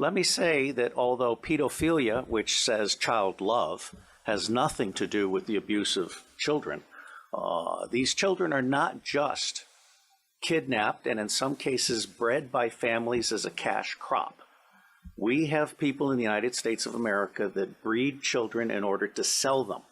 Let me say that although pedophilia, which says child love, has nothing to do with the abuse of children, these children are not just kidnapped and in some cases bred by families as a cash crop. We have people in the United States of America that breed children in order to sell them.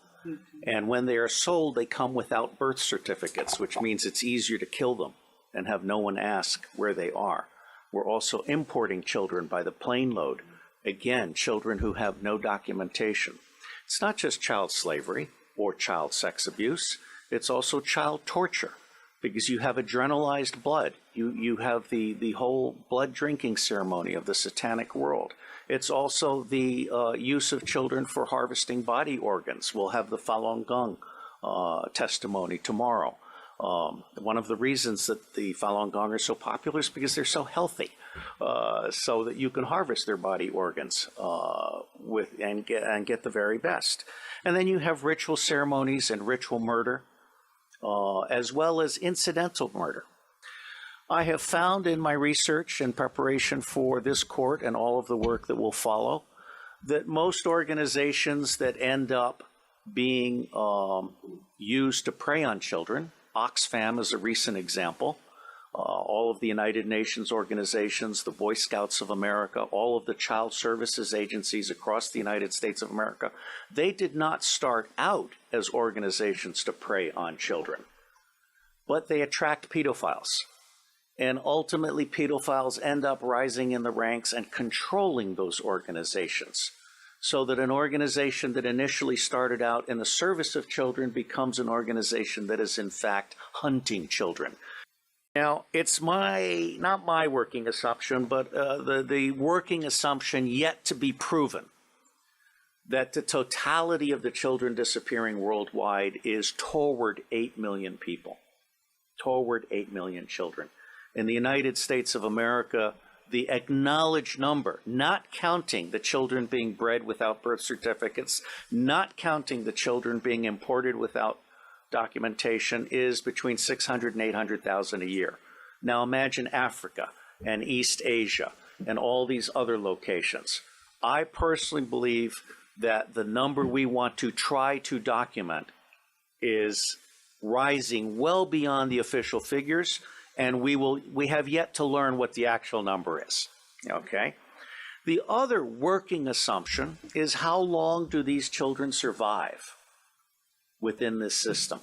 And when they are sold, they come without birth certificates, which means it's easier to kill them and have no one ask where they are. We're also importing children by the plane load. Again, children who have no documentation. It's not just child slavery or child sex abuse. It's also child torture, because you have adrenalized blood. You have the whole blood drinking ceremony of the satanic world. It's also the use of children for harvesting body organs. We'll have the Falun Gong testimony tomorrow. One of the reasons that the Falun Gong are so popular is because they're so healthy, so that you can harvest their body organs and get the very best. And then you have ritual ceremonies and ritual murder, as well as incidental murder. I have found in my research and preparation for this court and all of the work that will follow that most organizations that end up being used to prey on children, Oxfam is a recent example, all of the United Nations organizations, the Boy Scouts of America, all of the child services agencies across the United States of America, they did not start out as organizations to prey on children, but they attract pedophiles. And ultimately, pedophiles end up rising in the ranks and controlling those organizations, so that an organization that initially started out in the service of children becomes an organization that is in fact hunting children. Now, it's not my working assumption, but the working assumption yet to be proven that the totality of the children disappearing worldwide is toward 8 million people, toward 8 million children. In the United States of America, the acknowledged number, not counting the children being bred without birth certificates, not counting the children being imported without documentation, is between 600 and 800,000 a year. Now imagine Africa and East Asia and all these other locations. I personally believe that the number we want to try to document is rising well beyond the official figures, and we have yet to learn what the actual number is, okay? The other working assumption is, how long do these children survive within this system?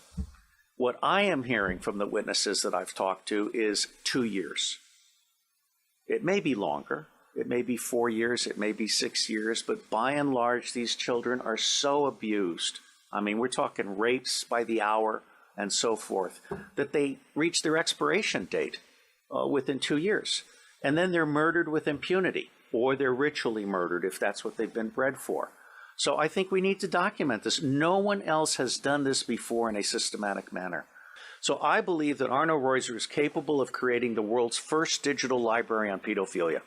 What I am hearing from the witnesses that I've talked to is 2 years. It may be longer, it may be 4 years, it may be 6 years, but by and large, these children are so abused. I mean, we're talking rapes by the hour and so forth, that they reach their expiration date within 2 years. And then they're murdered with impunity, or they're ritually murdered if that's what they've been bred for. So I think we need to document this. No one else has done this before in a systematic manner. So I believe that Arno Reuser is capable of creating the world's first digital library on pedophilia.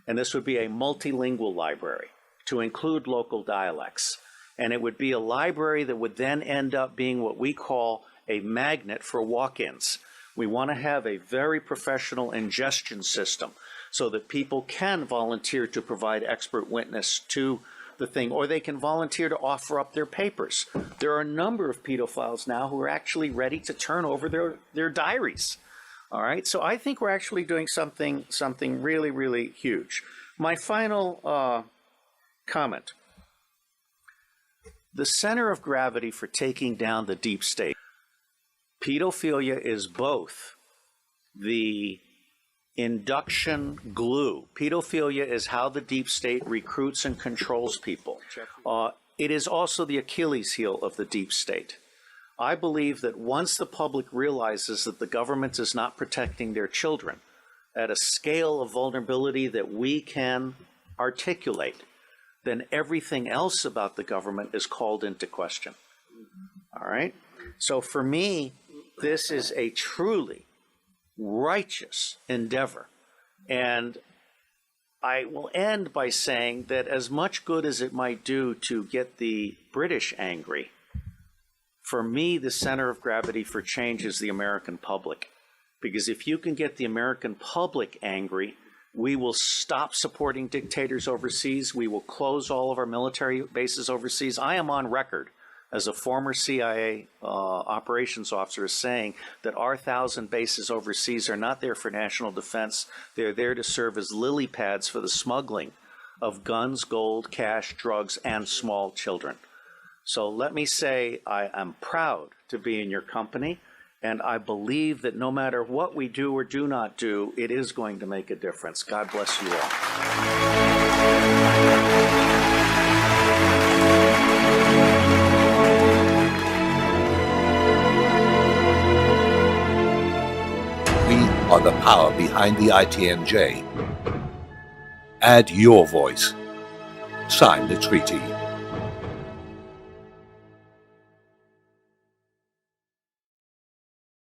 And this would be a multilingual library to include local dialects. And it would be a library that would then end up being what we call a magnet for walk-ins. We want to have a very professional ingestion system so that people can volunteer to provide expert witness to the thing, or they can volunteer to offer up their papers. There are a number of pedophiles now who are actually ready to turn over their diaries. All right, so I think we're actually doing something really, really huge. My final comment. The center of gravity for taking down the deep state. Pedophilia is both the induction glue. Pedophilia is how the deep state recruits and controls people. It is also the Achilles heel of the deep state. I believe that once the public realizes that the government is not protecting their children at a scale of vulnerability that we can articulate, then everything else about the government is called into question. All right? So for me, this is a truly righteous endeavor. And I will end by saying that as much good as it might do to get the British angry, for me, the center of gravity for change is the American public. Because if you can get the American public angry, We will stop supporting dictators overseas. We will close all of our military bases overseas. I am on record as a former CIA operations officer as saying that our 1,000 bases overseas are not there for national defense. They're there to serve as lily pads for the smuggling of guns, gold, cash, drugs, and small children. So let me say I am proud to be in your company, and I believe that no matter what we do or do not do, it is going to make a difference. God bless you all. We are the power behind the ITNJ. Add your voice. Sign the treaty.